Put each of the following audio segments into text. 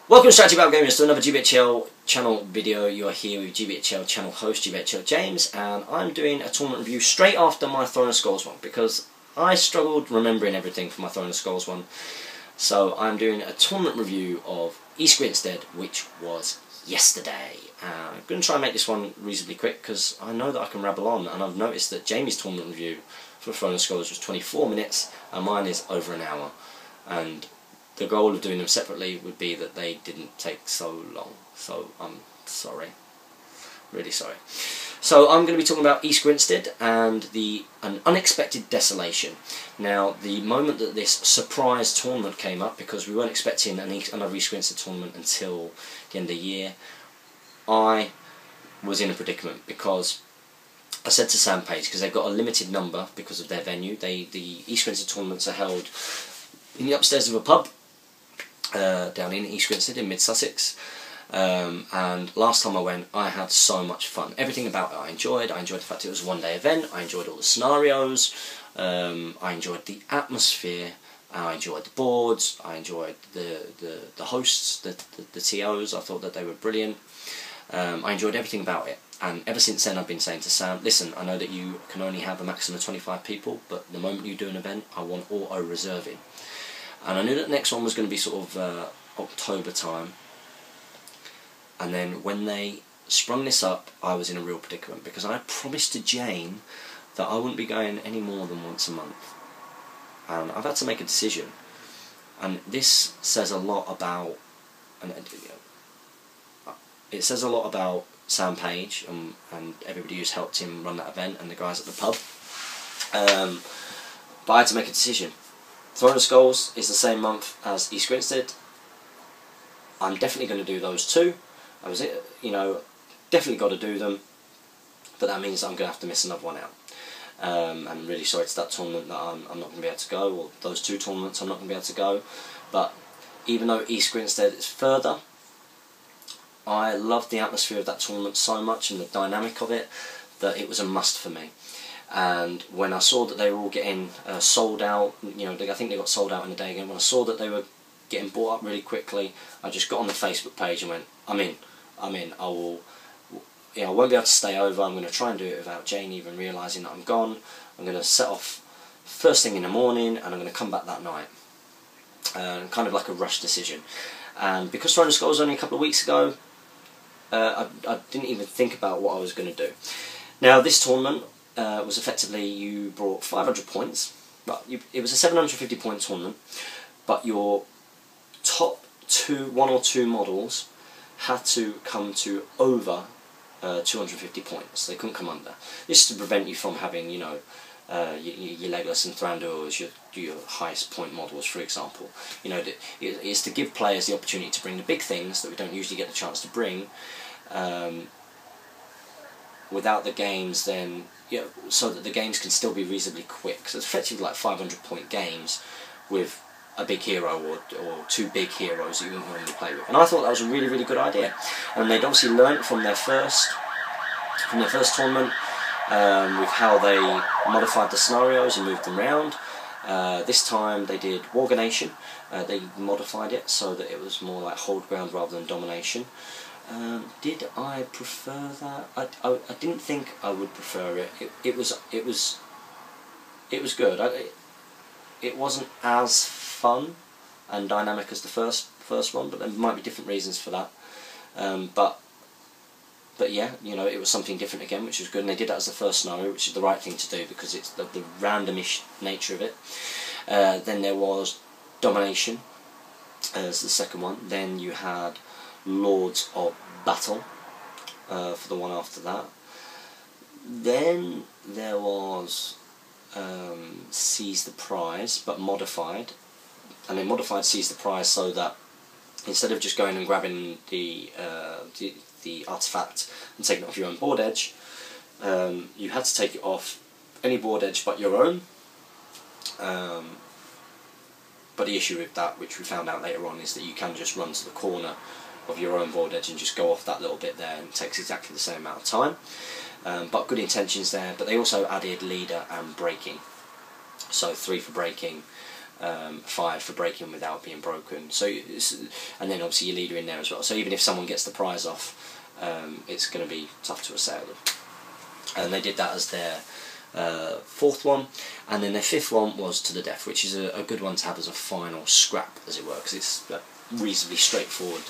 Welcome to Unexpected Desolation to another GBHL channel video. You are here with GBHL channel host GBHL James, and I'm doing a tournament review straight after my Throne of Skulls one because I struggled remembering everything from my Throne of Skulls one. So I'm doing a tournament review of East Grinstead, which was yesterday. I'm going to try and make this one reasonably quick because I know that I can rabble on, and I've noticed that Jamie's tournament review for Throne of Skulls was 24 minutes and mine is over an hour. And the goal of doing them separately would be that they didn't take so long. So I'm sorry, really sorry. So I'm going to be talking about East Grinstead and an Unexpected Desolation. Now, the moment that this surprise tournament came up, because we weren't expecting another East Grinstead tournament until the end of the year, I was in a predicament because I said to Sam Page, because they've got a limited number because of their venue. The East Grinstead tournaments are held in the upstairs of a pub down in East Grinstead in mid Sussex, and last time I went I had so much fun. Everything about it I enjoyed. I enjoyed the fact it was a one-day event. I enjoyed all the scenarios. I enjoyed the atmosphere. I enjoyed the boards. I enjoyed the hosts, the TOs. I thought that they were brilliant. I enjoyed everything about it, and ever since then I've been saying to Sam, listen, I know that you can only have a maximum of 25 people, but the moment you do an event I want auto reserving. And I knew that the next one was going to be sort of October time. And then when they sprung this up, I was in a real predicament, because I promised to Jane that I wouldn't be going any more than once a month. And I've had to make a decision. And this says a lot about, it says a lot about Sam Page and everybody who's helped him run that event and the guys at the pub. But I had to make a decision. Throne of Skulls is the same month as East Grinstead. I'm definitely going to do those two. Definitely got to do them, but that means I'm going to have to miss another one out. I'm really sorry it's that tournament that I'm not going to be able to go, or those two tournaments I'm not going to be able to go. But even though East Grinstead is further, I loved the atmosphere of that tournament so much and the dynamic of it that it was a must for me. And when I saw that they were all getting sold out, I think they got sold out in a day again. When I saw that they were getting bought up really quickly, I just got on the Facebook page and went, I'm in. I won't be able to stay over. I'm going to try and do it without Jane even realising that I'm gone. I'm going to set off first thing in the morning and I'm going to come back that night. Kind of like a rush decision. And because Throne of Skulls was only a couple of weeks ago, I didn't even think about what I was going to do. Now, this tournament was effectively, you brought 500 points, but it was a 750 point tournament, but your top one or two models had to come to over 250 points. They couldn't come under. This is to prevent you from having, your Legolas and Thranduils, your highest point models, for example. It's to give players the opportunity to bring the big things that we don't usually get the chance to bring. Without the games, then so that the games can still be reasonably quick. So it's effectively like 500 point games with a big hero or two big heroes that you wouldn't normally play with. And I thought that was a really, really good idea. And they'd obviously learnt from their first tournament with how they modified the scenarios and moved them around. This time they did Warganation. They modified it so that it was more like hold ground rather than domination. Did I prefer that? I didn't think I would prefer it. It was good. It wasn't as fun and dynamic as the first one, but there might be different reasons for that. But yeah, it was something different again, which was good. And they did that as the first scenario, which is the right thing to do because it's the randomish nature of it. Then there was Domination as the second one. Then you had Lords of Battle for the one after that. Then there was Seize the Prize, but modified. And they modified Seize the Prize so that instead of just going and grabbing the artifact and taking it off your own board edge, you had to take it off any board edge but your own. But the issue with that, which we found out later on, is that you can just run to the corner of your own board edge and just go off that little bit there, and it takes exactly the same amount of time. But good intentions there. But they also added leader and breaking, so 3 for breaking fired for breaking without being broken. So, and then obviously your leader in there as well. So even if someone gets the prize off, it's going to be tough to assail them. And they did that as their fourth one, and then their fifth one was to the death, which is a good one to have as a final scrap, as it were, because it's a reasonably straightforward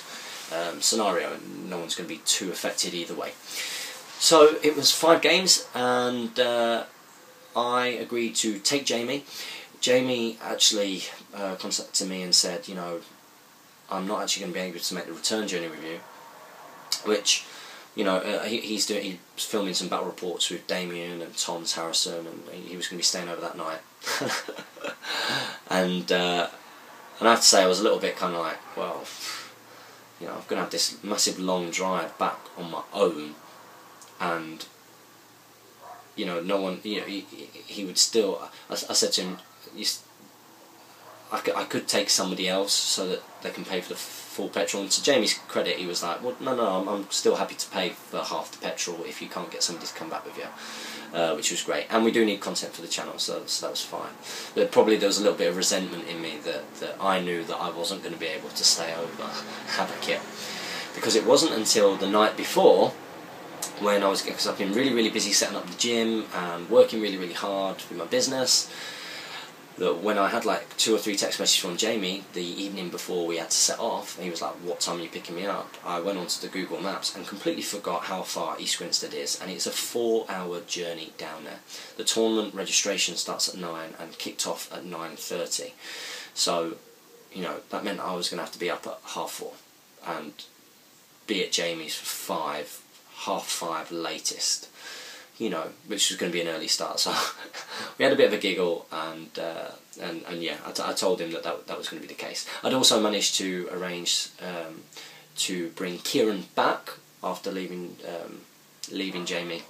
scenario, and no one's going to be too affected either way. So it was 5 games, and I agreed to take Jamie. Jamie actually contacted me and said, you know, I'm not actually going to be able to make the return journey with you, which, you know, he's filming some battle reports with Damian and Tom's Harrison, and he was going to be staying over that night. and I have to say, I was a little bit kind of like, well, you know, I'm going to have this massive long drive back on my own, and, you know, no one, you know, he would still, I said to him, I could take somebody else so that they can pay for the full petrol. And to Jamie's credit, he was like, well, no, I'm still happy to pay for half the petrol if you can't get somebody to come back with you, which was great. And we do need content for the channel, so that was fine. But probably there was a little bit of resentment in me that I knew that I wasn't going to be able to stay over, have a kit, because it wasn't until the night before, when I was, because I've been really busy setting up the gym and working really hard with my business, that when I had like 2 or 3 text messages from Jamie the evening before we had to set off, and he was like, what time are you picking me up? I went onto the Google Maps and completely forgot how far East Grinstead is, and it's a 4-hour journey down there. The tournament registration starts at 9 and kicked off at 9:30, so, you know, that meant I was going to have to be up at 4:30 and be at Jamie's for 5, 5:30 latest, you know, which was going to be an early start. So we had a bit of a giggle, and yeah, I told him that was going to be the case. I'd also managed to arrange to bring Kieran back after leaving Jamie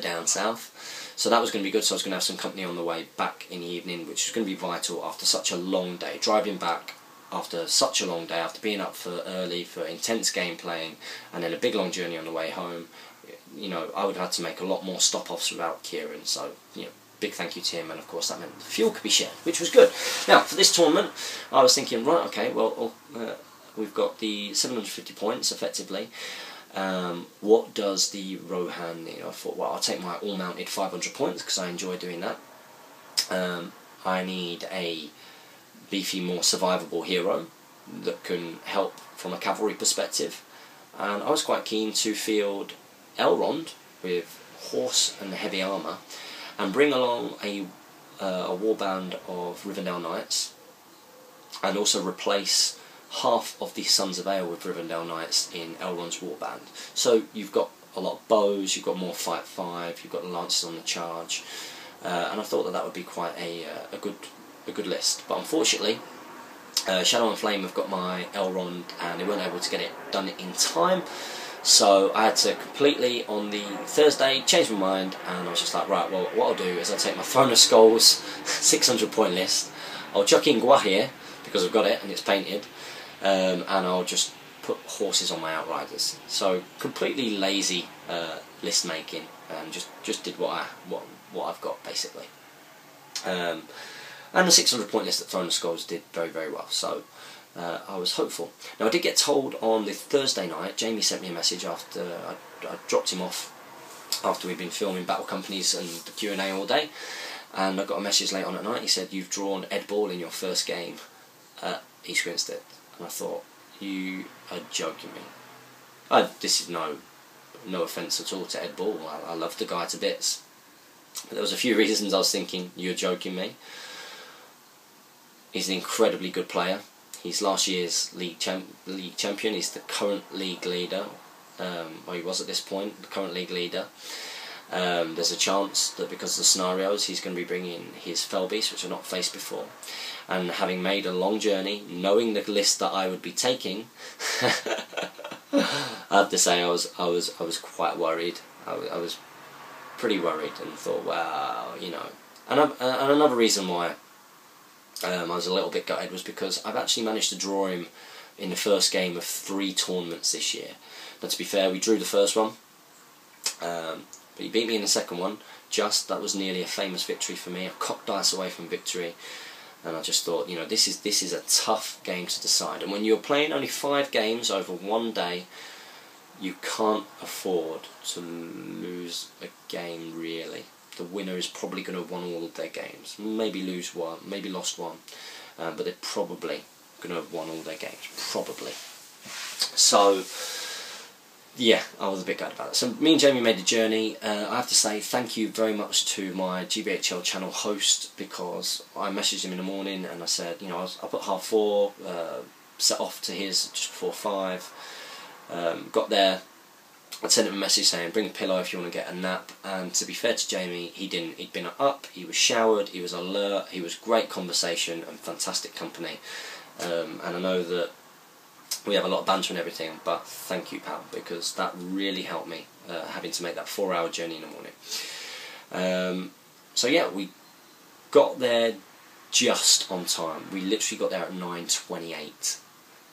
down south. So that was going to be good. So I was going to have some company on the way back in the evening, which was going to be vital after such a long day. Driving back after such a long day, after being up for early for intense game playing, and then a big long journey on the way home, you know, I would have had to make a lot more stop-offs without Kieran, so, you know, big thank you to him, and of course that meant the fuel could be shared, which was good. Now, for this tournament, I was thinking, right, okay, well, we've got the 750 points, effectively. What does the Rohan need? I thought, well, I'll take my all-mounted 500 points, because I enjoy doing that. I need a beefy, more survivable hero that can help from a cavalry perspective, and I was quite keen to field Elrond with horse and heavy armour, and bring along a warband of Rivendell Knights, and also replace half of the Sons of Ale with Rivendell Knights in Elrond's warband. So you've got a lot of bows, you've got more Fight 5, you've got the lances on the charge, and I thought that would be quite a good list. But unfortunately, Shadow and Flame have got my Elrond, and they weren't able to get it done in time. So I had to completely, on the Thursday, change my mind, and I was just like, right, well, what I'll do is I'll take my Throne of Skulls 600 point list, I'll chuck in Guahir, because I've got it and it's painted, and I'll just put horses on my Outriders. So completely lazy list making, and just did what I've got, basically. And the 600 point list at Throne of Skulls did very well, so I was hopeful. Now, I did get told on the Thursday night, Jamie sent me a message after I dropped him off after we'd been filming Battle Companies and the Q&A all day, and I got a message late on at night. He said, you've drawn Ed Ball in your first game at East Grinstead. And I thought, you are joking me. This is no offence at all to Ed Ball, I love the guy to bits, but there was a few reasons I was thinking, you're joking me. He's an incredibly good player. He's last year's league champion. He's the current league leader. Well, he was at this point, the current league leader. There's a chance that because of the scenarios, he's going to be bringing his Fellbeast, which I've not faced before. And having made a long journey, knowing the list that I would be taking, I have to say I was quite worried. I was pretty worried, and thought, wow, you know. And another reason why I was a little bit gutted was because I've actually managed to draw him in the first game of 3 tournaments this year. Now, to be fair, we drew the first one, but he beat me in the second one. That was nearly a famous victory for me, a cock dice away from victory. and I just thought, you know, this is a tough game to decide. And when you're playing only 5 games over one day, you can't afford to lose a game, really. The winner is probably going to have won all of their games. Maybe lose one, maybe lost one, but they're probably going to have won all their games, probably. So, yeah, I was a bit gutted about it. So me and Jamie made the journey. I have to say thank you very much to my GBHL channel host, because I messaged him in the morning and I said, you know, I was up at 4:30, set off to his just before 5. Got there, I sent him a message saying bring a pillow if you want to get a nap, and to be fair to Jamie, he didn't. He'd been up, he was showered, he was alert, he was great conversation and fantastic company, and I know that we have a lot of banter and everything, but thank you, pal, because that really helped me, having to make that 4-hour journey in the morning. So yeah, we got there just on time. We literally got there at 9:28.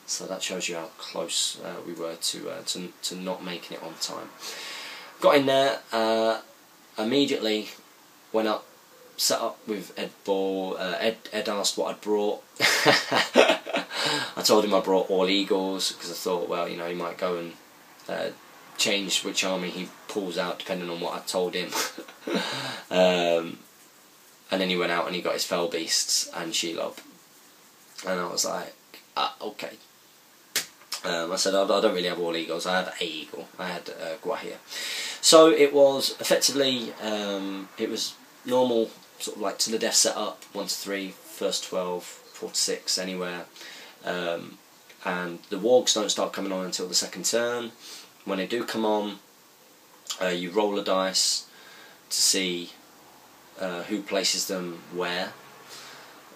So that shows you how close we were to not making it on time. Got in there, immediately went up, set up with Ed Ball. Ed asked what I'd brought. I told him I brought all Eagles, because I thought, well, you know, he might go and change which army he pulls out depending on what I told him. And then he went out and he got his Fell Beasts and Shelob. And I was like, okay. I said I don't really have all Eagles, I have a Eagle, I had Guahir. So it was effectively, it was normal, sort of like to the death setup, 1 to 3, first 12, 4 to 6, anywhere. And the wargs don't start coming on until the second turn. When they do come on, you roll a dice to see who places them where.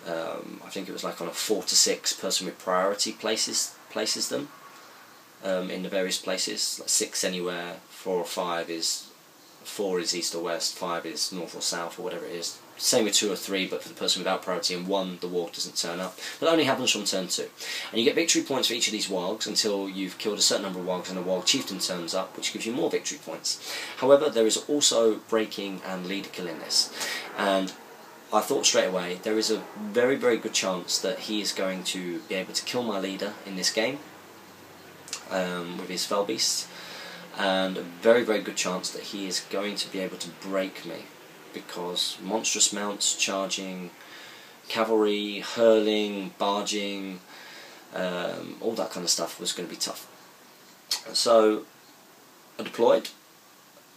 I think it was like on a 4 to 6, person with priority places them in the various places. Like 6 anywhere, 4 or 5 is 4 is east or west, 5 is north or south or whatever it is. Same with 2 or 3, but for the person without priority, and 1 the warg doesn't turn up. But that only happens from turn 2. And you get victory points for each of these wargs until you've killed a certain number of wargs and a warg chieftain turns up, which gives you more victory points. However, there is also breaking and leader kill in this. And I thought straight away, there is a very, very good chance that he is going to be able to kill my leader in this game with his Fell Beasts, and a very, very good chance that he is going to be able to break me, because monstrous mounts, charging, cavalry, hurling, barging, all that kind of stuff was going to be tough. So I deployed,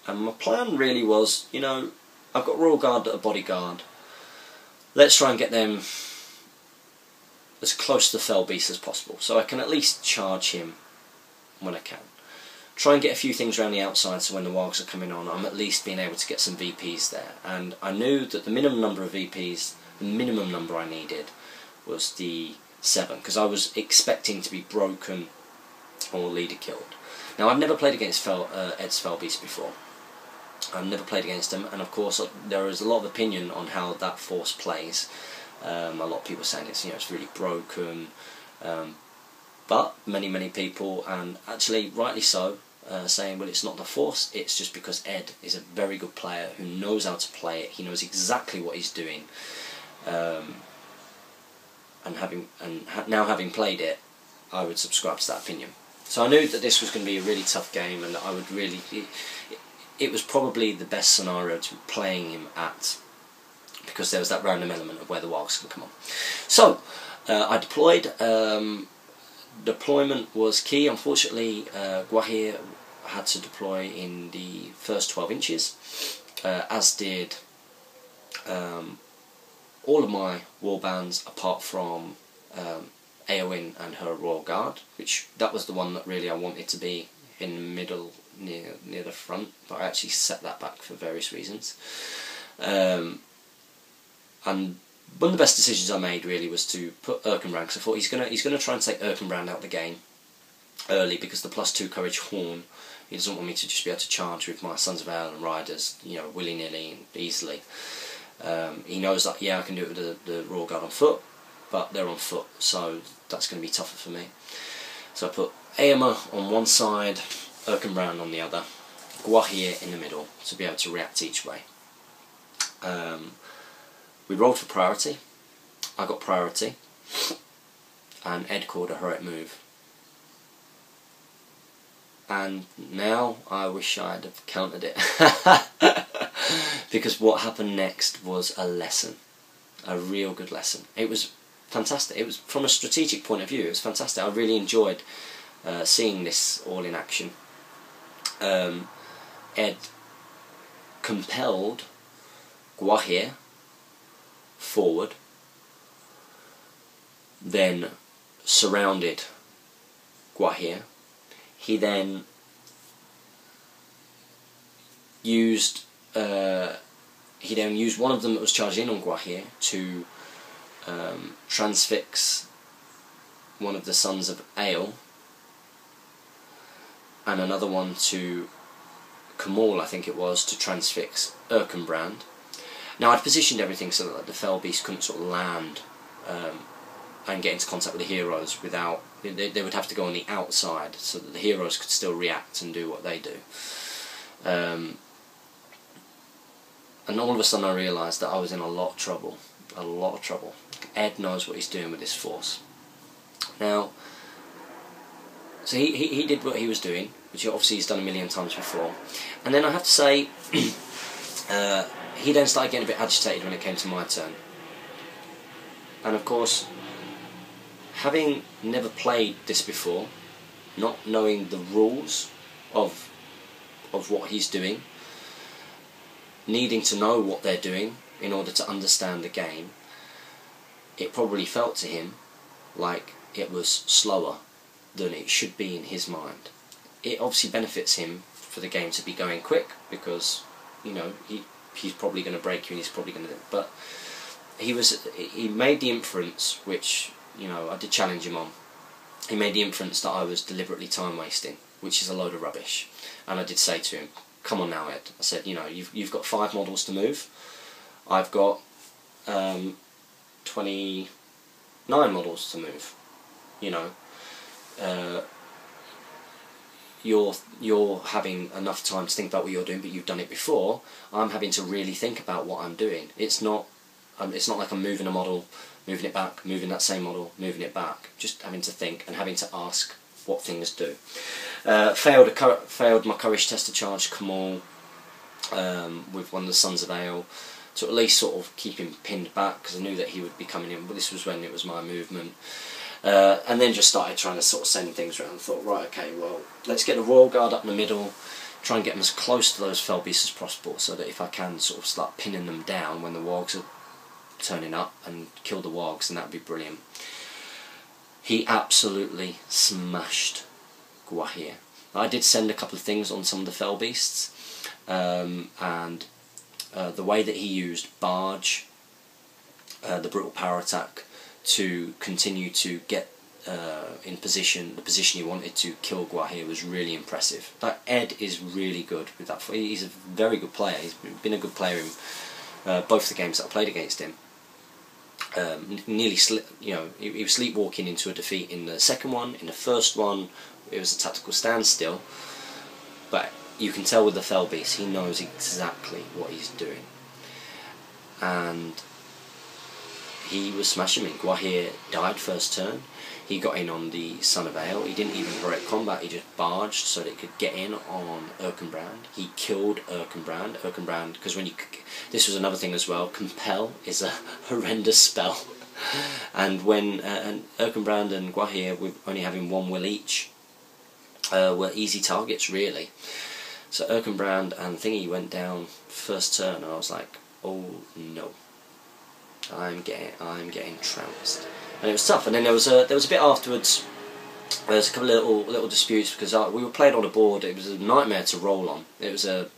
and my plan really was, you know, I've got Royal Guard that are bodyguard. Let's try and get them as close to the Fell Beast as possible, so I can at least charge him when I can. Try and get a few things around the outside, so when the wargs are coming on, I'm at least being able to get some VPs there. And I knew that the minimum number of VPs, the minimum number I needed, was the 7, because I was expecting to be broken or leader killed. Now, I've never played against Ed's Fell Beast before. I've never played against him, and of course there is a lot of opinion on how that force plays. A lot of people saying it's, you know, it's really broken, but many people, and actually rightly so, saying, well, it's not the force, it's just because Ed is a very good player who knows how to play it. He knows exactly what he's doing, and now having played it, I would subscribe to that opinion. So I knew that this was going to be a really tough game, and that I would really. It was probably the best scenario to be playing him at, because there was that random element of where the wargs can come on. So I deployed. Deployment was key. Unfortunately, Guahir had to deploy in the first 12 inches, as did all of my warbands apart from Eowyn and her Royal Guard, which that was the one that really I wanted to be in the middle, near the front, but I actually set that back for various reasons. And one of the best decisions I made really was to put Erkenbrand, because I thought he's gonna try and take Erkenbrand out of the game early, because the +2 courage horn, he doesn't want me to just be able to charge with my Sons of Ale and Riders, you know, willy-nilly and easily. He knows that, yeah, I can do it with the Royal Guard on foot, but they're on foot, so that's going to be tougher for me. So I put Eomer on one side, Erkenbrand on the other, Guahir in the middle, to be able to react each way. We rolled for priority, I got priority, and Ed called a heroic move. And now I wish I'd have countered it. Because what happened next was a lesson. A real good lesson. It was fantastic. It was, from a strategic point of view, it was fantastic. I really enjoyed seeing this all in action. Ed compelled Guahir forward, then surrounded Guahir. He then used one of them that was charged in on Guahir to transfix one of the sons of Ale, and another one to Kamal, I think it was, to transfix Erkenbrand. Now I'd positioned everything so that the Fell Beast couldn't sort of land and get into contact with the heroes without... They would have to go on the outside so that the heroes could still react and do what they do. And all of a sudden I realised that I was in a lot of trouble. A lot of trouble. Ed knows what he's doing with his force. Now, so he did what he was doing, which obviously he's done a million times before. And then I have to say, he then started getting a bit agitated when it came to my turn. And of course, having never played this before, not knowing the rules of what he's doing, needing to know what they're doing in order to understand the game, it probably felt to him like it was slower than it should be in his mind. It obviously benefits him for the game to be going quick, because, you know, he's probably going to break you and he's probably going to... But he made the inference, which, you know, I did challenge him on. He made the inference that I was deliberately time wasting, which is a load of rubbish. And I did say to him, come on now, Ed. I said, you know, you've got 5 models to move. I've got 29 models to move. You know, you're having enough time to think about what you're doing, but you've done it before. I'm having to really think about what I'm doing. It's not like I'm moving a model, moving it back, moving that same model, moving it back. Just having to think and having to ask what things do. Failed my courage test to charge Kamal with one of the Sons of Ale, to at least sort of keep him pinned back, because I knew that he would be coming in, but this was when it was my movement. And then just started trying to sort of send things around and thought, right, okay, well, let's get the Royal Guard up in the middle, try and get them as close to those Fell Beasts as possible, so that if I can sort of start pinning them down when the Wargs are turning up, and kill the Wargs, and that would be brilliant. He absolutely smashed Guahir. I did send a couple of things on some of the Fell Beasts, and the way that he used Barge, the brutal power attack, to continue to get in position, the position he wanted to kill Guahir, was really impressive. That Ed is really good with that. He's a very good player. He's been a good player in both the games that I played against him. Nearly, you know, he was sleepwalking into a defeat in the second one. In the first one, it was a tactical standstill. But you can tell with the Fell Beast, he knows exactly what he's doing. And he was smashing me. Guahir died first turn. He got in on the Son of Ale. He didn't even heroic combat, he just barged so that he could get in on Erkenbrand. He killed Erkenbrand. Erkenbrand, because when you... This was another thing as well. Compel is a horrendous spell. And when and Erkenbrand and Guahir, with only having 1 will each, were easy targets, really. So Erkenbrand and Thingy went down first turn, and I was like, oh no. I'm getting trounced, and it was tough. And then there was a bit afterwards. There was a couple of little disputes, because we were played on a board. It was a nightmare to roll on. It was a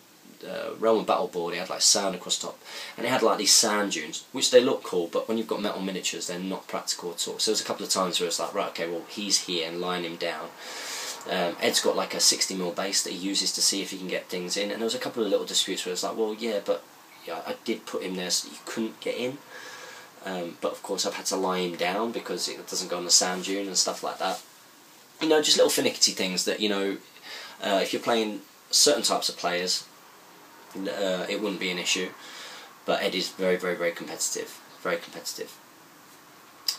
Realm of Battle board. It had like sand across top, and it had like these sand dunes, which they look cool, but when you've got metal miniatures, they're not practical at all. So there was a couple of times where it's like, right, okay, well, he's here, and line him down. Ed's got like a 60mm base that he uses to see if he can get things in, and there was a couple of little disputes where it's like, well, yeah, but yeah, I did put him there so that you couldn't get in. But of course I've had to lie him down because it doesn't go on the sand dune and stuff like that. You know, just little finicky things that, you know, if you're playing certain types of players, it wouldn't be an issue. But Ed is very, very, very competitive. Very competitive.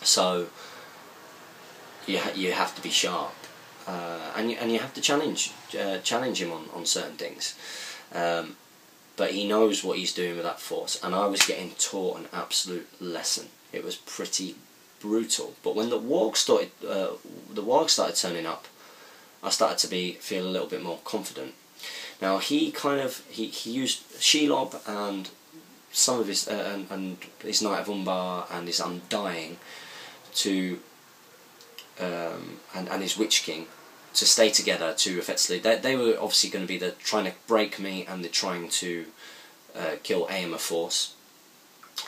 So you have to be sharp, and you have to challenge him on certain things. But he knows what he's doing with that force, and I was getting taught an absolute lesson. It was pretty brutal. But when the wargs started turning up, I started to feel a little bit more confident. Now he used Shelob and some of his and his Knight of Umbar and his Undying to and his Witch King to stay together to effectively. They were obviously going to be trying to break me, and they're trying to kill Aemma force,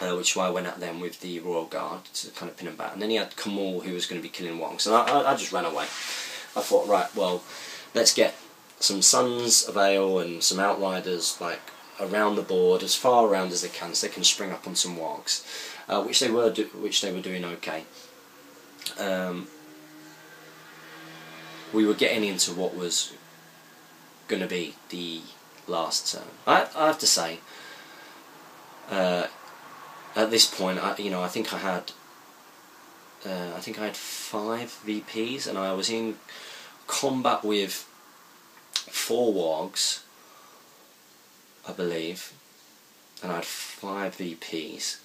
which is why I went at them with the Royal Guard to kind of pin them back. And then he had Kamal, who was going to be killing Wargs, and I just ran away. I thought, right, well, let's get some Sons of Ale and some Outriders like around the board, as far around as they can, so they can spring up on some Wargs, which they were doing okay. We were getting into what was going to be the last turn. I have to say, at this point, I think I had 5 VPs, and I was in combat with 4 Wargs, I believe, and I had 5 VPs,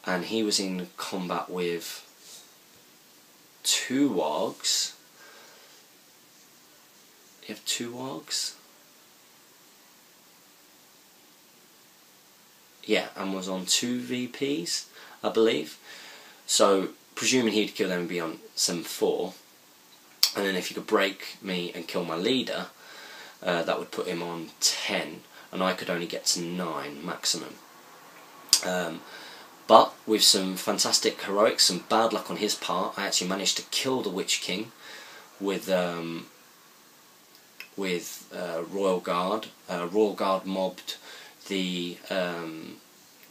and he was in combat with 2 Wargs. You have 2 Wargs? Yeah, and was on 2 VPs, I believe. So, presuming he'd kill them and be on 7-4, and then if you could break me and kill my leader, that would put him on 10, and I could only get to 9 maximum. But with some fantastic heroics, some bad luck on his part, I actually managed to kill the Witch King with Royal Guard. Royal Guard mobbed the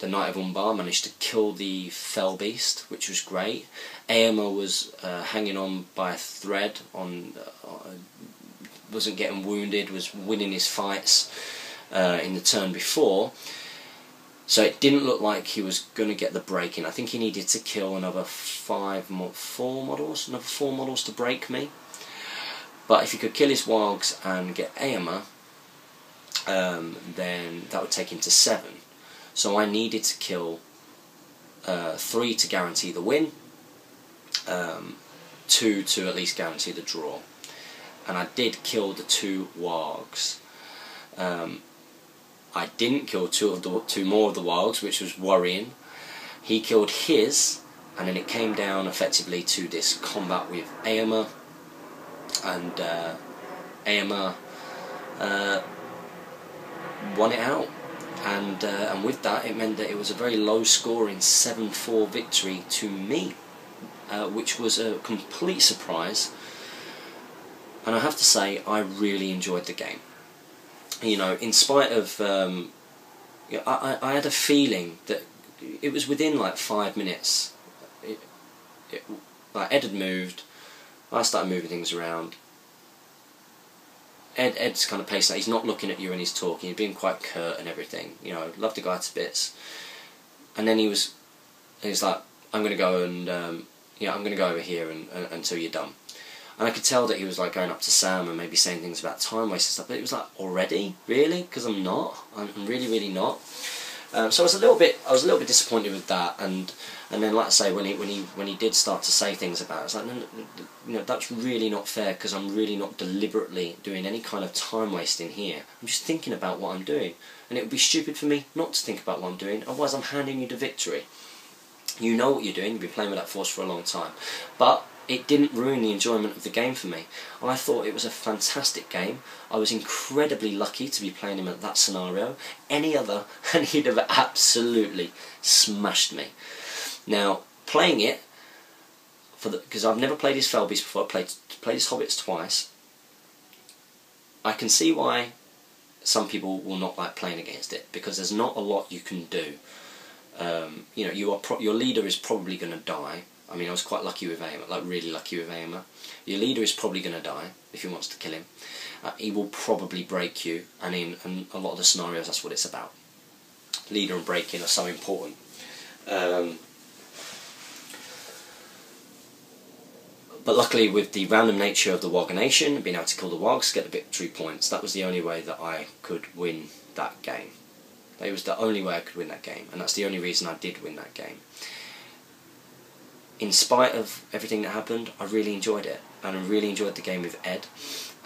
Knight of Umbar, managed to kill the Fell Beast, which was great. Aemma was hanging on by a thread, wasn't getting wounded, was winning his fights in the turn before. So it didn't look like he was going to get the break in. I think he needed to kill another 4 models to break me. But if he could kill his Wargs and get Aemma, then that would take him to 7. So I needed to kill 3 to guarantee the win, 2 to at least guarantee the draw. And I did kill the 2 Wargs. I didn't kill 2 more of the Wargs, which was worrying. He killed his, and then it came down effectively to this combat with Aemma, and Aemma won it out. And with that, it meant that it was a very low-scoring 7-4 victory to me, which was a complete surprise. And I have to say, I really enjoyed the game. You know, in spite of, I had a feeling that it was within like 5 minutes. Like Ed had moved, I started moving things around. Ed's kind of pacing that. He's not looking at you when he's talking. He's being quite curt and everything. You know, loved the guy to bits. And then he's like, I'm going to go and I'm going to go over here until you're done. And I could tell that he was like going up to Sam and maybe saying things about time waste and stuff. But it was like, already, really? Because I'm not. I'm really, really not. So I was a little bit disappointed with that. And then, like I say, when he did start to say things about it, it's like, no, that's really not fair, because I'm really not deliberately doing any kind of time wasting here. I'm just thinking about what I'm doing, and it would be stupid for me not to think about what I'm doing. Otherwise, I'm handing you the victory. You know what you're doing. You've been playing with that force for a long time, but it didn't ruin the enjoyment of the game for me. I thought it was a fantastic game. I was incredibly lucky to be playing him at that scenario. Any other, and he'd have absolutely smashed me. Now, playing it, because I've never played his Felbeast before, I played his Hobbits twice, I can see why some people will not like playing against it, because there's not a lot you can do. You know, your leader is probably going to die. I mean, I was quite lucky with Aemma, like really lucky with Aemma. Your leader is probably going to die if he wants to kill him. He will probably break you, and in a lot of the scenarios, that's what it's about. Leader and breaking are so important. But luckily, with the random nature of the Warganation, being able to kill the Wargs, get the victory points, that was the only way that I could win that game. It was the only way I could win that game, and that's the only reason I did win that game. In spite of everything that happened, I really enjoyed it, and I really enjoyed the game with Ed.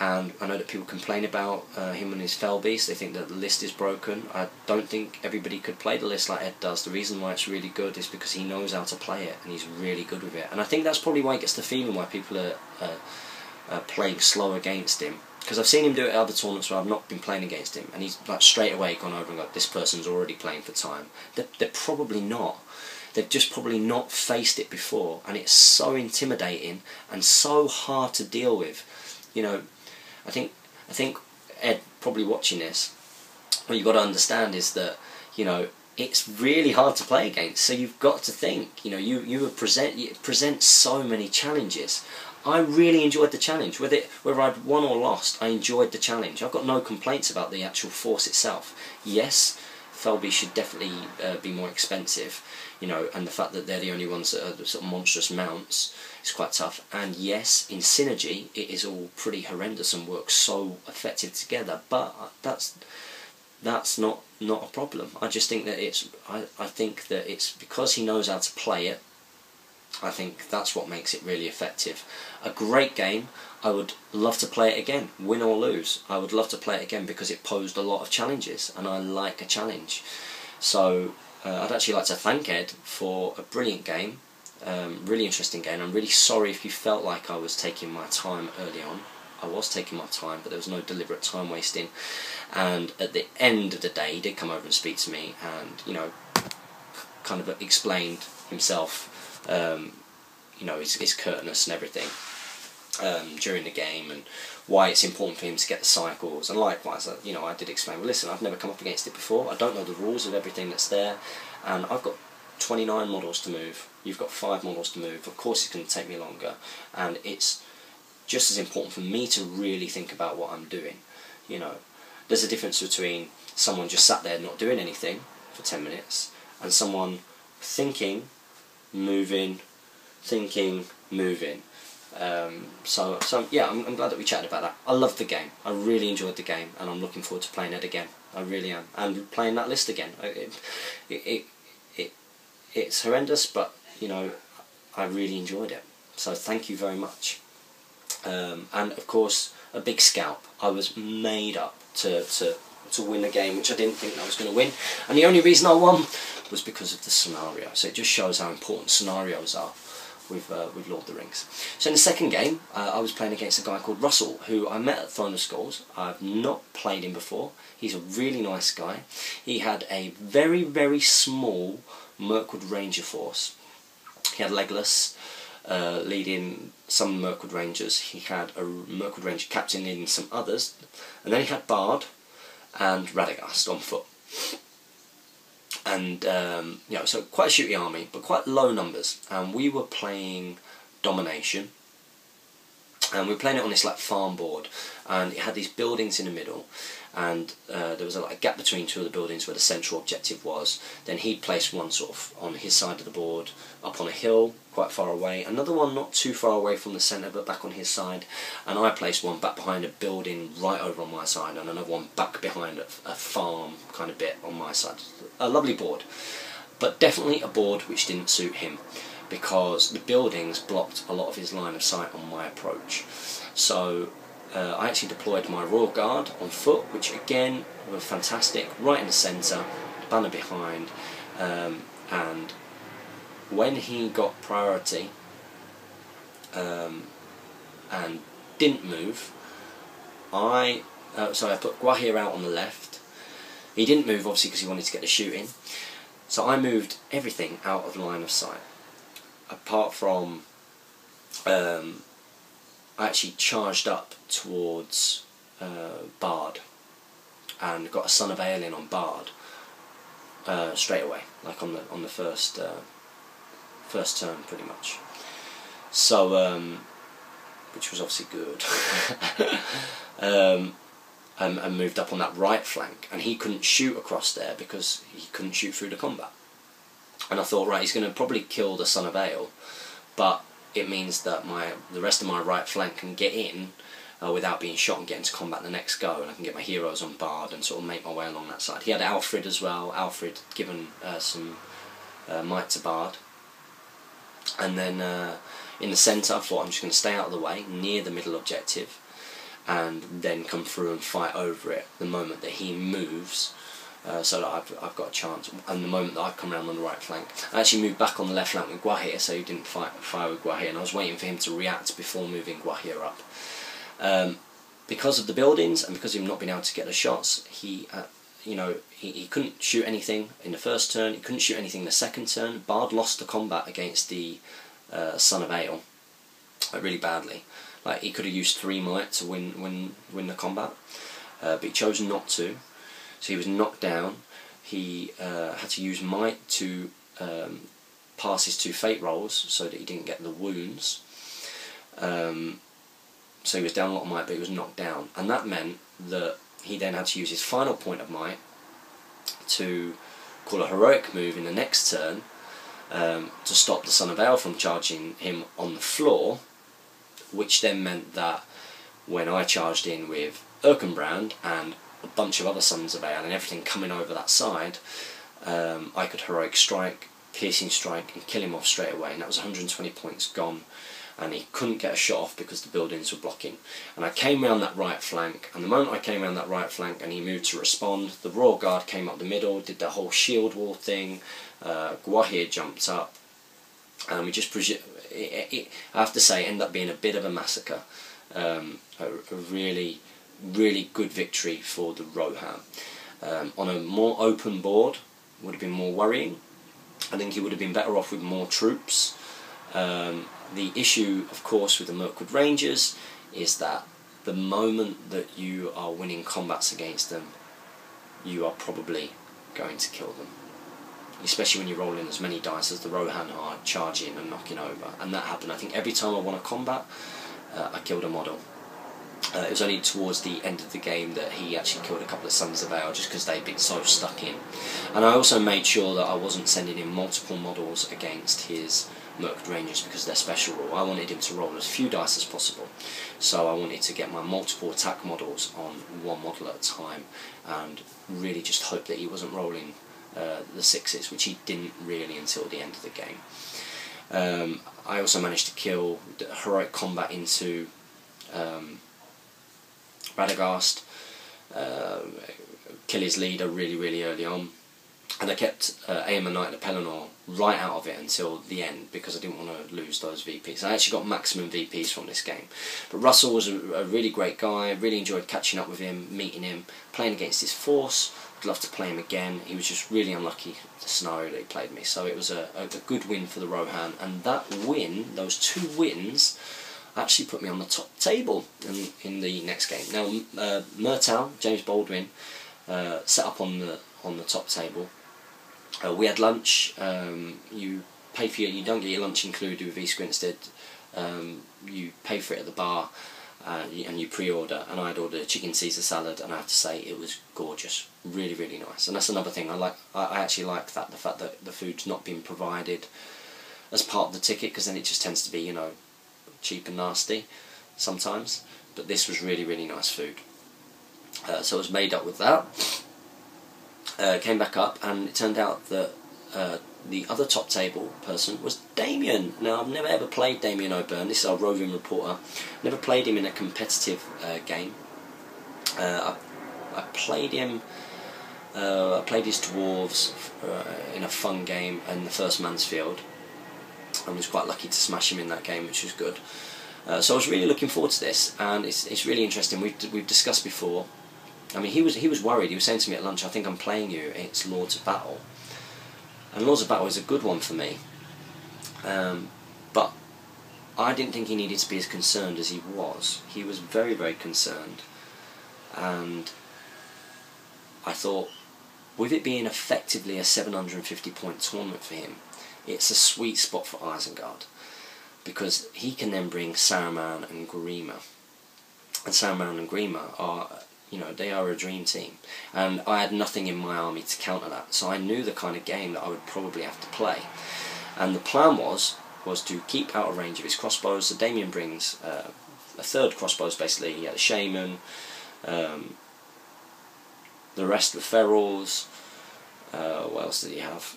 And I know that people complain about him and his fell beast. They think that the list is broken. I don't think everybody could play the list like Ed does. The reason why it's really good is because he knows how to play it, and he's really good with it. And I think that's probably why he gets the feeling why people are playing slow against him. Because I've seen him do it at other tournaments where I've not been playing against him, and he's like straight away gone over and got, this person's already playing for time. They're probably not. They've just probably not faced it before, and it's so intimidating and so hard to deal with. You know, I think Ed, probably watching this, what you've got to understand is that, you know, it's really hard to play against. So you've got to think, you know, you present so many challenges. I really enjoyed the challenge. Whether I'd won or lost, I enjoyed the challenge. I've got no complaints about the actual force itself. Yes, Felby should definitely be more expensive, you know, and the fact that they're the only ones that are the sort of monstrous mounts is quite tough. And yes, in synergy, it is all pretty horrendous and works so effective together. But that's not a problem. I just think that I think that it's because he knows how to play it. I think that's what makes it really effective. A great game. I would love to play it again, win or lose. I would love to play it again because it posed a lot of challenges, and I like a challenge. So I'd actually like to thank Ed for a brilliant game, really interesting game. I'm really sorry if you felt like I was taking my time early on. I was taking my time, but there was no deliberate time wasting. And at the end of the day, he did come over and speak to me, and, you know, kind of explained himself, you know, his curtness and everything during the game, and why it's important for him to get the cycles. And likewise, you know, I did explain, well, listen, I've never come up against it before. I don't know the rules of everything that's there, and I've got 29 models to move. You've got 5 models to move. Of course, it's going to take me longer, and it's just as important for me to really think about what I'm doing. You know, there's a difference between someone just sat there not doing anything for 10 minutes and someone thinking, moving, thinking, moving. So yeah, I'm glad that we chatted about that. I loved the game. I really enjoyed the game, and I'm looking forward to playing it again. I really am, and playing that list again. It's horrendous, but you know, I really enjoyed it. So thank you very much. And of course, a big scalp. I was made up to win the game, which I didn't think I was going to win, and the only reason I won was because of the scenario. So it just shows how important scenarios are with Lord of the Rings. So in the second game, I was playing against a guy called Russell, who I met at Throne of Skulls. I've not played him before. He's a really nice guy. He had a very, very small Mirkwood Ranger force. He had Legolas leading some Mirkwood Rangers. He had a Mirkwood Ranger captain leading some others, and then he had Bard and Radagast on foot. And you know, so quite a shooty army, but quite low numbers. And we were playing Domination, and we were playing it on this like farm board, and it had these buildings in the middle, and there was a gap between two of the buildings where the central objective was. Then he placed one sort of on his side of the board, up on a hill, quite far away, another one not too far away from the centre but back on his side, and I placed one back behind a building right over on my side, and another one back behind a farm kind of bit on my side. A lovely board, but definitely a board which didn't suit him, because the buildings blocked a lot of his line of sight on my approach. So I actually deployed my Royal Guard on foot, which again were fantastic, right in the centre, banner behind, and when he got priority and didn't move, so I put Gwahir out on the left. He didn't move obviously because he wanted to get the shooting, so I moved everything out of line of sight, apart from I actually charged up towards Bard and got a Son of Aelin on Bard straight away, like on the first turn pretty much. So which was obviously good. And moved up on that right flank, and he couldn't shoot across there because he couldn't shoot through the combat. And I thought, right, he's going to probably kill the Son of Ale, but it means that the rest of my right flank can get in without being shot and get into combat the next go, and I can get my heroes on Bard and sort of make my way along that side. He had Alfred as well. Alfred given some might to Bard. And then in the centre I thought I'm just going to stay out of the way near the middle objective and then come through and fight over it the moment that he moves, so that I've got a chance. And the moment that I come around on the right flank, I actually moved back on the left flank with Guahir, so he didn't fire with Guahir, and I was waiting for him to react before moving Guahir up. Because of the buildings and because of him not being able to get the shots, he couldn't shoot anything in the first turn, he couldn't shoot anything the second turn. Bard lost the combat against the Son of Ale really badly. Like, he could have used 3 might to win the combat, but he chose not to. So he was knocked down. He had to use might to pass his 2 fate rolls so that he didn't get the wounds. So he was down a lot of might, but he was knocked down, and that meant that he then had to use his final point of might to call a heroic move in the next turn to stop the Son of Ale from charging him on the floor, which then meant that when I charged in with Erkenbrand and a bunch of other Sons of Ale and everything coming over that side, I could heroic strike, piercing strike, and kill him off straight away, and that was 120 points gone, and he couldn't get a shot off because the buildings were blocking. And I came round that right flank, and the moment I came round that right flank and he moved to respond, the Royal Guard came up the middle, did that whole shield wall thing, Guahir jumped up, and we just I have to say, ended up being a bit of a massacre. A really, really good victory for the Rohan. On a more open board, would have been more worrying. I think he would have been better off with more troops. The issue, of course, with the Mirkwood Rangers is that the moment that you are winning combats against them, you are probably going to kill them. Especially when you roll in as many dice as the Rohan are charging and knocking over. And that happened, I think, every time I won a combat, I killed a model. It was only towards the end of the game that he actually killed a couple of Sons of Ale, just because they'd been so stuck in. And I also made sure that I wasn't sending in multiple models against his Mirkwood Rangers because of their special rule. I wanted him to roll as few dice as possible, so I wanted to get my multiple attack models on 1 model at a time, and really just hope that he wasn't rolling the 6s, which he didn't really until the end of the game. I also managed to kill heroic combat into Radagast, kill his leader really, really early on, and I kept Aemon Knight of Pelennor right out of it until the end because I didn't want to lose those VPs. I actually got maximum VPs from this game. But Russell was a really great guy, really enjoyed catching up with him, meeting him, playing against his force. I'd love to play him again. He was just really unlucky the scenario that he played me, so it was a good win for the Rohan, and that win, those 2 wins, actually put me on the top table in the next game. Now Murtaugh, James Baldwin, set up on the top table. We had lunch. You pay for you don't get your lunch included with East Grinstead. You pay for it at the bar, and you pre-order. And I'd ordered a chicken Caesar salad, and I have to say it was gorgeous, really, really nice. And that's another thing I actually like that, the fact that the food's not being provided as part of the ticket, because then it just tends to be, you know, cheap and nasty sometimes. But this was really, really nice food. So I was made up with that. Came back up, and it turned out that the other top table person was Damian. Now, I've never ever played Damian O'Byrne. This is our roving reporter. Never played him in a competitive game. I played him. I played his dwarves in a fun game in the first Mansfield. I was quite lucky to smash him in that game, which was good. So I was really looking forward to this, and it's really interesting. We've discussed before. I mean, he was worried. He was saying to me at lunch, "I think I'm playing you. It's Lords of Battle." And Lords of Battle is a good one for me. But I didn't think he needed to be as concerned as he was. He was very, very concerned. And I thought, with it being effectively a 750-point tournament for him, it's a sweet spot for Isengard, because he can then bring Saruman and Grima. And Saruman and Grima are, you know, they are a dream team. And I had nothing in my army to counter that, so I knew the kind of game that I would probably have to play. And the plan was was to keep out of range of his crossbows. So Damian brings a third crossbows basically. He had a shaman, the rest were ferals. What else did he have?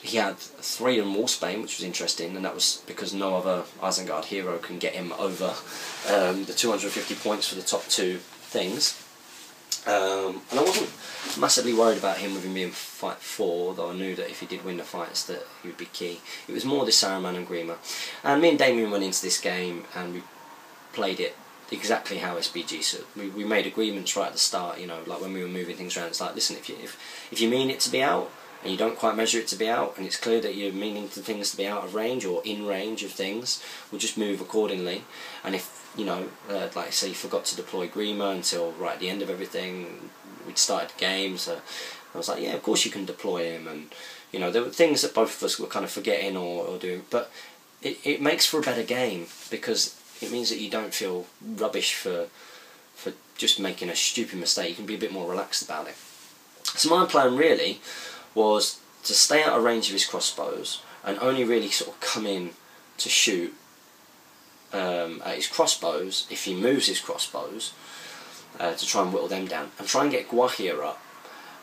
He had 3 on Wolfsbane, which was interesting, and that was because no other Isengard hero can get him over the 250 points for the top 2 things. And I wasn't massively worried about him with him being fight 4, though I knew that if he did win the fights that he would be key. It was more the Saruman and Grima. And me and Damian went into this game and we played it exactly how SBG said. We made agreements right at the start, you know, like when we were moving things around. It's like, listen, if you mean it to be out and you don't quite measure it to be out, and it's clear that you're meaning to things to be out of range or in range of things, we'll just move accordingly. And if, you know, like I say, you forgot to deploy Grima until right at the end of everything, we'd started the game, so I was like, yeah, of course you can deploy him. And, you know, there were things that both of us were kind of forgetting or doing, but it makes for a better game, because it means that you don't feel rubbish for just making a stupid mistake. You can be a bit more relaxed about it. So my plan really was to stay out of range of his crossbows and only really sort of come in to shoot at his crossbows if he moves his crossbows, to try and whittle them down, and try and get Gwahir up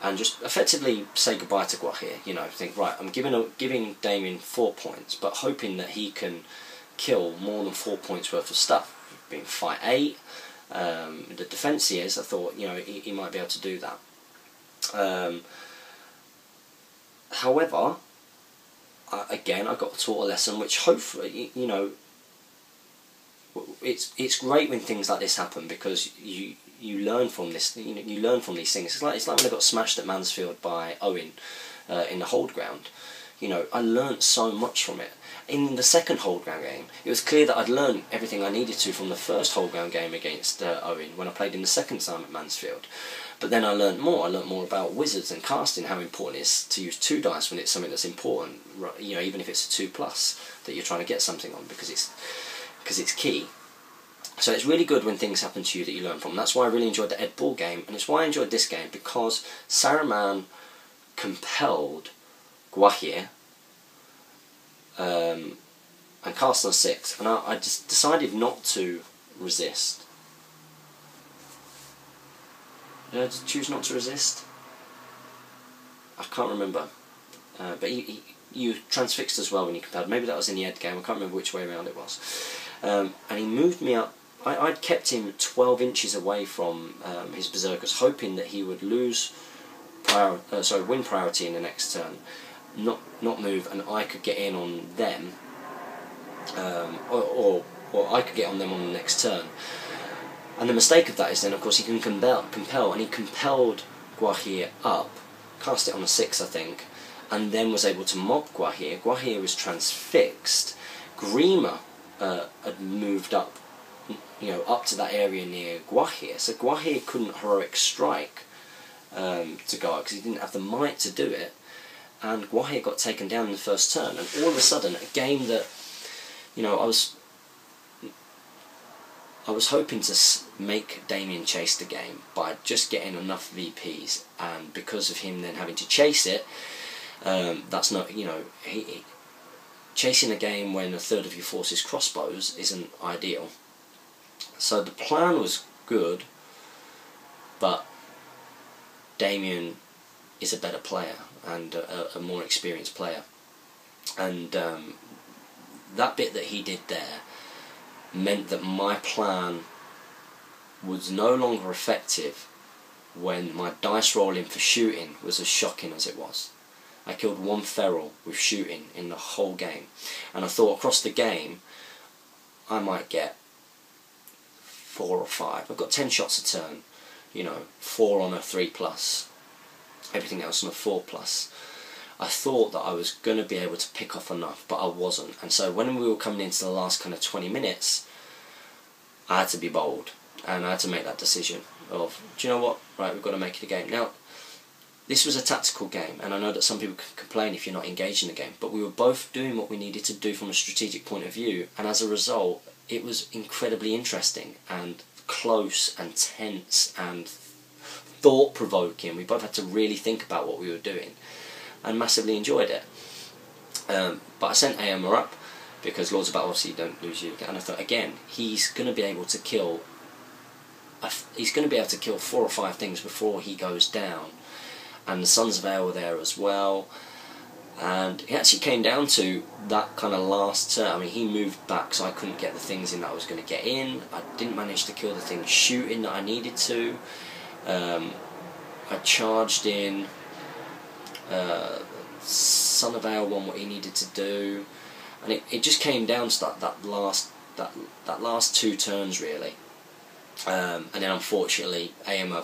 and just effectively say goodbye to Gwahir. You know, think, right, I'm giving Damian 4 points, but hoping that he can kill more than 4 points worth of stuff. Being fight 8, the defence he is, I thought, you know, he might be able to do that. However, again, I got taught a lesson which hopefully, you know, it's great when things like this happen, because you learn from this. You know, you learn from these things. It's like when I got smashed at Mansfield by Owen in the hold ground. You know, I learnt so much from it. In the second hold ground game, it was clear that I'd learned everything I needed to from the first hold ground game against Owen when I played in the second time at Mansfield. But then I learnt more. I learnt more about wizards and casting, how important it is to use 2 dice when it's something that's important. You know, even if it's a 2+, that you're trying to get something on, because it's key. So it's really good when things happen to you that you learn from. That's why I really enjoyed the Ed Ball game, and it's why I enjoyed this game, because Saruman compelled Gwahir and cast on 6, and I just decided not to resist. Did I just choose not to resist? I can't remember. But you transfixed as well when you compelled. Maybe that was in the Ed game, I can't remember which way around it was. And he moved me up. I'd kept him 12 inches away from his berserkers, hoping that he would win priority in the next turn, not move, and I could get in on them, or I could get on them on the next turn. And the mistake of that is then, of course, he can compel, and he compelled Gwahir up, cast it on a 6, I think, and then was able to mob Gwahir. Gwahir was transfixed. Grima had moved up, you know, up to that area near Gwahir, so Gwahir couldn't heroic strike to go out because he didn't have the might to do it, and Gwahir got taken down in the first turn. And all of a sudden, a game that, you know, I was hoping to make Damian chase the game by just getting enough VPs, and because of him then having to chase it, that's not, you know, chasing a game when a third of your force is crossbows isn't ideal. So the plan was good, but Damian is a better player and a more experienced player, and that bit that he did there meant that my plan was no longer effective when my dice rolling for shooting was as shocking as it was. I killed 1 feral with shooting in the whole game, and I thought across the game I might get 4 or 5. I've got 10 shots a turn, you know, 4 on a 3+, everything else on a 4+. I thought that I was going to be able to pick off enough, but I wasn't. And so when we were coming into the last kind of 20 minutes, I had to be bold, and I had to make that decision of, do you know what, right, we've got to make it a game. Now, this was a tactical game, and I know that some people can complain if you're not engaged in the game, but we were both doing what we needed to do from a strategic point of view, and as a result, it was incredibly interesting and close and tense and thought-provoking. We both had to really think about what we were doing, and massively enjoyed it. But I sent AMR up because Lords of Battle obviously don't lose you, and I thought again he's going to be able to kill. He's going to be able to kill 4 or 5 things before he goes down, and the Sons of Ale were there as well. And it actually came down to that kind of last turn. I mean, he moved back, so I couldn't get the things in that I was going to get in. I didn't manage to kill the things shooting that I needed to. I charged in. Son of Ale won what he needed to do, and it just came down to that last 2 turns really. And then unfortunately, AMR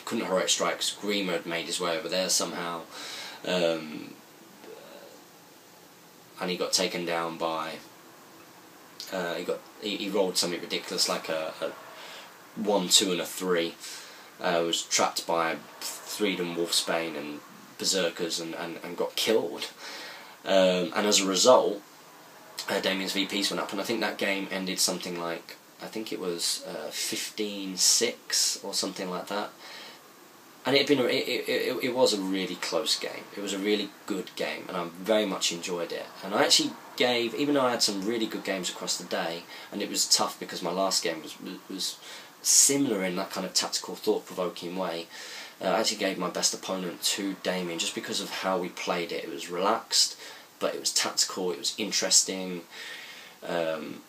couldn't heroic strikes. Grima had made his way over there somehow. And he got taken down by. He rolled something ridiculous like a 1, 2, and a 3. Was trapped by Freedom, Wolfsbane, and Berserkers, and got killed. And as a result, Damian's VPs went up, and I think that game ended something like, I think it was 15-6 or something like that. And it was a really close game. It was a really good game, and I very much enjoyed it. And I actually gave, even though I had some really good games across the day, and it was tough because my last game was similar in that kind of tactical, thought-provoking way, I actually gave my best opponent to Damian just because of how we played it. It was relaxed, but it was tactical, it was interesting, and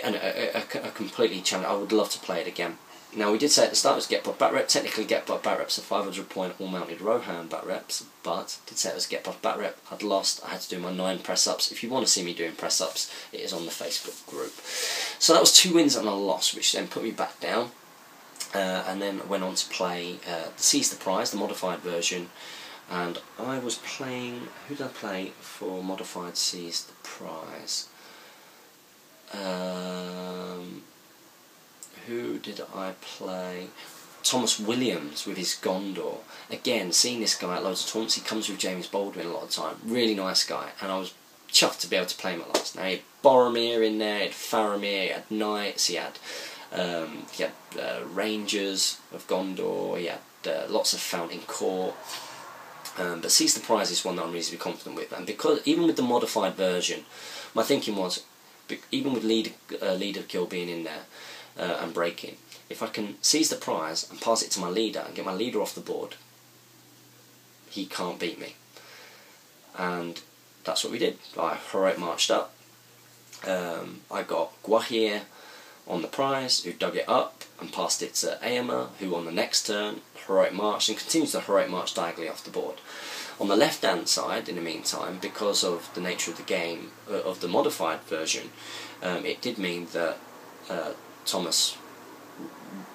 a completely challenging. I would love to play it again. Now, we did say at the start it was get buff bat rep. Technically, get buff bat reps are 500 point all mounted Rohan bat reps, but did say it was get buff bat rep. I'd lost. I had to do my 9 press ups. If you want to see me doing press ups, it is on the Facebook group. So that was 2 wins and a loss, which then put me back down. And then went on to play Seize the Prize, the modified version. And I was playing. Who did I play for modified Seize the Prize? Who did I play? Thomas Williams with his Gondor. Again, seeing this guy at loads of tournaments, he comes with James Baldwin a lot of the time. Really nice guy, and I was chuffed to be able to play him at last. Now, he had Boromir in there, he had Faramir, he had Knights, he had Rangers of Gondor, he had lots of Fountain Court. But Seize the Prize is one that I'm reasonably confident with, and because even with the modified version, my thinking was, even with leader kill being in there, and breaking, if I can seize the prize and pass it to my leader and get my leader off the board, he can't beat me. And that's what we did. I heroic marched up. I got Gwahir on the prize, who dug it up and passed it to AMR, who on the next turn heroic marched and continues to heroic march diagonally off the board. On the left hand side, in the meantime, because of the nature of the game, of the modified version, it did mean that Thomas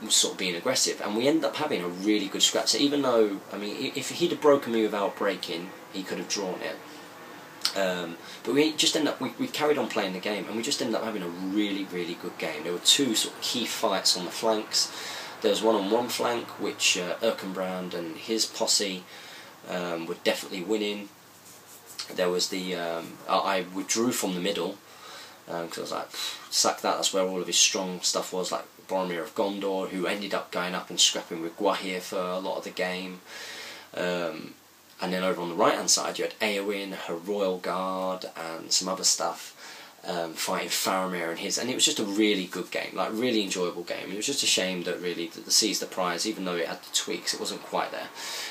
was sort of being aggressive, and we ended up having a really good scrap. So even though, I mean, if he'd have broken me without breaking, he could have drawn it. But we just ended up, we carried on playing the game, and we just ended up having a really, really good game. There were 2 sort of key fights on the flanks. There was one on one flank, which Erkenbrand and his posse were definitely winning. There was the, I withdrew from the middle, because I was like, sack that, that's where all of his strong stuff was, like Boromir of Gondor, who ended up going up and scrapping with Gwahir for a lot of the game. And then over on the right hand side you had Eowyn, her Royal Guard, and some other stuff, fighting Faramir and his, and it was just a really good game, like really enjoyable game. It was just a shame that really the Seize the Prize, even though it had the tweaks, it wasn't quite there.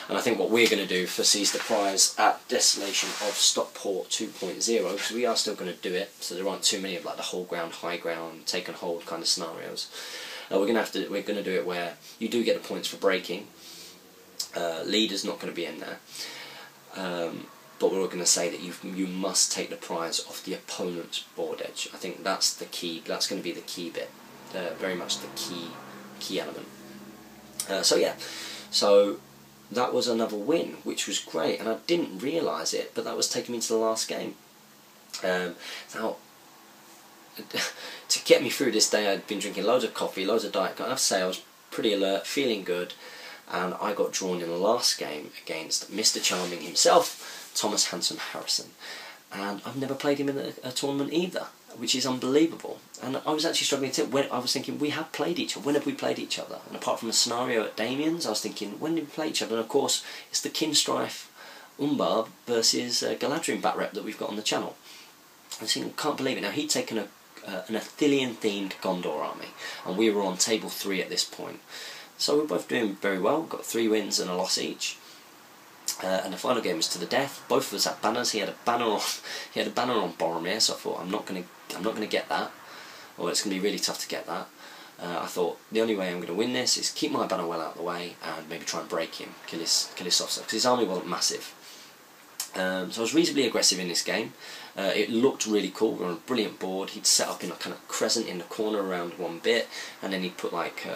And I think what we're going to do for Seize the Prize at Desolation of Stockport 2.0, because we are still going to do it, so there aren't too many of like the whole ground, high ground, take and hold kind of scenarios. We're going to do it where you do get the points for breaking. Leader's not going to be in there. But we're going to say that you must take the prize off the opponent's board edge. I think that's the key. That's going to be the key bit. Very much the key element. So yeah, so that was another win, which was great, and I didn't realise it, but that was taking me to the last game. Now, to get me through this day, I'd been drinking loads of coffee, loads of Diet Coke. I have to say I was pretty alert, feeling good, and I got drawn in the last game against Mr. Charming himself, Thomas Handsome Harrison. And I've never played him in a tournament either, which is unbelievable. And I was actually struggling to, when I was thinking, we have played each other, when have we played each other? And apart from a scenario at Damian's, I was thinking, when did we play each other? And of course, it's the Kinstrife Umbar versus Galadriel bat rep that we've got on the channel. I can't believe it. Now, he'd taken an Athelian-themed Gondor army, and we were on table 3 at this point. So we're both doing very well. Got 3 wins and a loss each. And the final game was to the death. Both of us had banners. He had a banner on. He had a banner on Boromir. So I thought, I'm not gonna get that, or it's gonna be really tough to get that. I thought the only way I'm going to win this is keep my banner well out of the way and maybe try and break him, kill his soft stuff, because his army wasn't massive. So I was reasonably aggressive in this game. It looked really cool. We were on a brilliant board. He'd set up in a kind of crescent in the corner around one bit, and then he'd put like,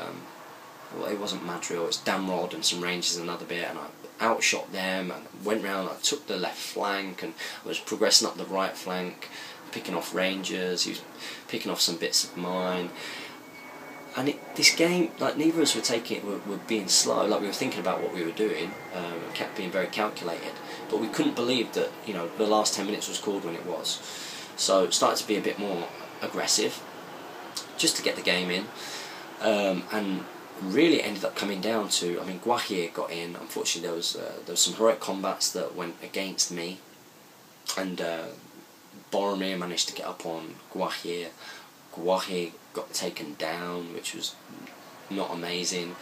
well, it wasn't Madriel, it was Damrod and some ranges another bit, and I outshot them and went round. I took the left flank and I was progressing up the right flank, picking off rangers. He was picking off some bits of mine. And this game, like, neither of us were being slow. Like, we were thinking about what we were doing, and kept being very calculated. But we couldn't believe that, you know, the last 10 minutes was called when it was. So it started to be a bit more aggressive, just to get the game in. And really it ended up coming down to, I mean, Guahir got in. Unfortunately, there was some heroic combats that went against me, and Boromir managed to get up on Guahir. Guahir got taken down, which was not amazing.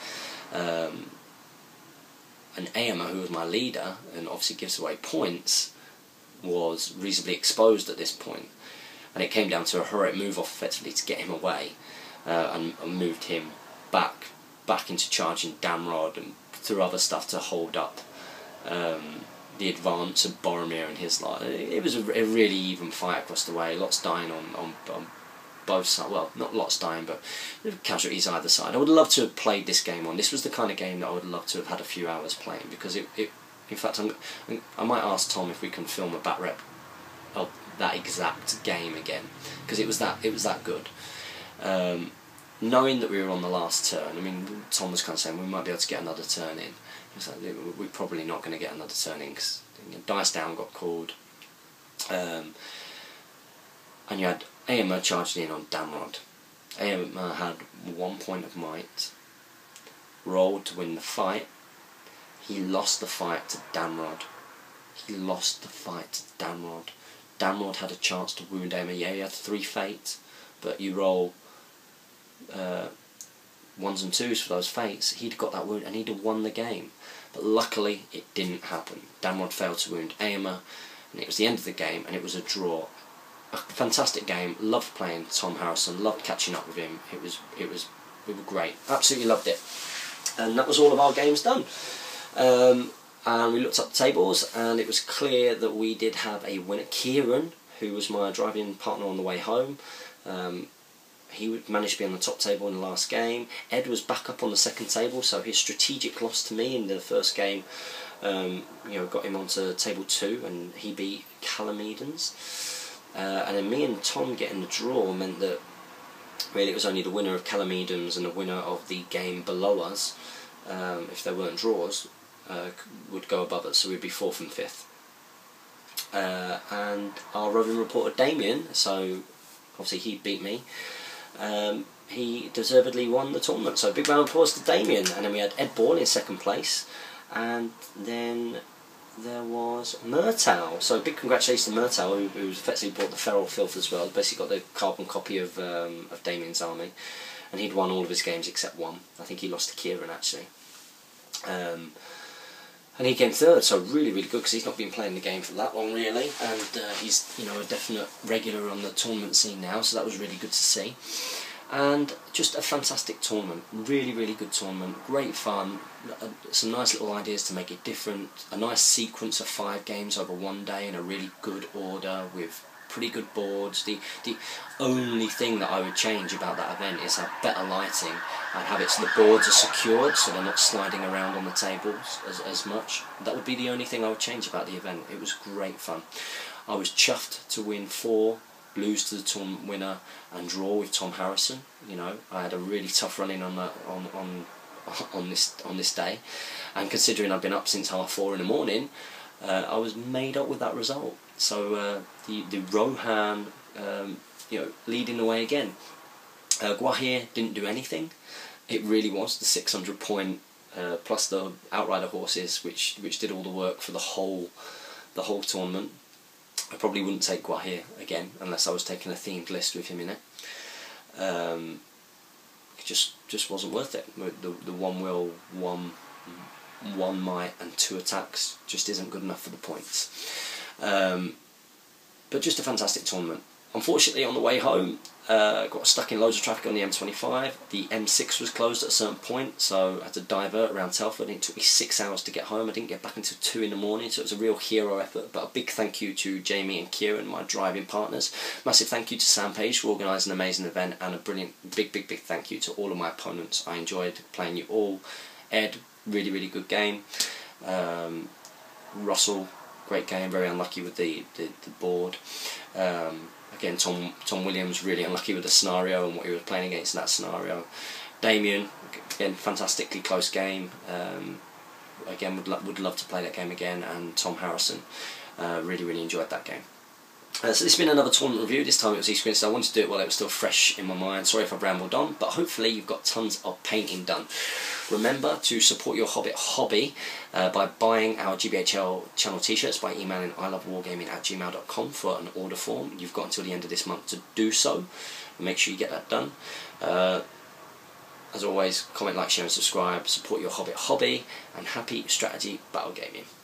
And Eomer, who was my leader and obviously gives away points, was reasonably exposed at this point, and it came down to a heroic move off effectively to get him away, and moved him back into charging Damrod and through other stuff to hold up the advance of Boromir and his lot. It was a really even fight across the way. Lots dying on both sides. Well, not lots dying, but casualties either side. I would love to have played this game on. This was the kind of game that I would love to have had a few hours playing, because it in fact, I might ask Tom if we can film a bat rep of that exact game again, because it was that good. Knowing that we were on the last turn, I mean, Tom was kind of saying we might be able to get another turn in. I was like, we're probably not going to get another turn in, because Dice Down got called, and you had Eomer charging in on Damrod. Eomer had 1 point of might, rolled to win the fight. He lost the fight to Damrod. Damrod had a chance to wound Eomer. Yeah, he had 3 fates, but you roll 1s and 2s for those fates. He'd got that wound and he'd have won the game. But luckily, it didn't happen. Damrod failed to wound Eomer, and it was the end of the game, and it was a draw. A fantastic game. Loved playing Tom Harrison. Loved catching up with him. We were great. Absolutely loved it. And that was all of our games done. And we looked up the tables, and it was clear that we did have a winner. Kieran, who was my driving partner on the way home, he managed to be on the top table in the last game. Ed was back up on the second table, so his strategic loss to me in the first game, got him onto table 2, and he beat Calamedons. And then me and Tom getting the draw meant that really it was only the winner of Calamedons and the winner of the game below us, if there weren't draws, would go above us, so we'd be 4th and 5th. And our roving reporter Damian, so obviously he beat me, he deservedly won the tournament, so big round of applause to Damian. And then we had Ed Ball in 2nd place, and then there was Murtaugh, so big congratulations to Murtaugh, who effectively bought the Feral Filth as well. Basically got the carbon copy of Damian's army, and he'd won all of his games except one. I think he lost to Kieran actually. And he came 3rd, so really good, because he's not been playing the game for that long really, and he's a definite regular on the tournament scene now, so that was really good to see. And just a fantastic tournament, really good tournament, great fun, some nice little ideas to make it different, a nice sequence of 5 games over one day in a really good order with pretty good boards. The only thing that I would change about that event is have better lighting and have it so the boards are secured, so they're not sliding around on the tables as much. That would be the only thing I would change about the event. It was great fun. I was chuffed to win 4, lose to the tournament winner, and draw with Tom Harrison. I had a really tough run in on this day, and considering I've been up since 4:30 in the morning, I was made up with that result. So the Rohan, leading the way again. Guahir didn't do anything. It really was the 600 point plus the Outrider horses, which did all the work for the whole tournament. I probably wouldn't take Guahir again unless I was taking a themed list with him in it. It just wasn't worth it. The 1 will, 1 might and 2 attacks just isn't good enough for the points. But just a fantastic tournament. Unfortunately, on the way home, got stuck in loads of traffic on the M25. The M6 was closed at a certain point, so I had to divert around Telford. It took me 6 hours to get home. I didn't get back until 2 in the morning, so it was a real hero effort. But a big thank you to Jamie and Kieran, my driving partners. Massive thank you to Sam Page for organising an amazing event, and a brilliant, big thank you to all of my opponents. I enjoyed playing you all. Ed, really good game. Russell, great game, very unlucky with the board. Again, Tom Williams, really unlucky with the scenario and what he was playing against in that scenario. Damian, again, fantastically close game. Again, would love to play that game again. And Tom Harrison, really enjoyed that game. So this has been another tournament review. This time it was East Sussex. I wanted to do it while it was still fresh in my mind. Sorry if I've rambled on, but hopefully you've got tons of painting done. Remember to support your Hobbit hobby by buying our GBHL channel t-shirts by emailing ilovewargaming@gmail.com for an order form. You've got until the end of this month to do so. Make sure you get that done. As always, comment, like, share and subscribe. Support your Hobbit hobby, and happy strategy battle gaming.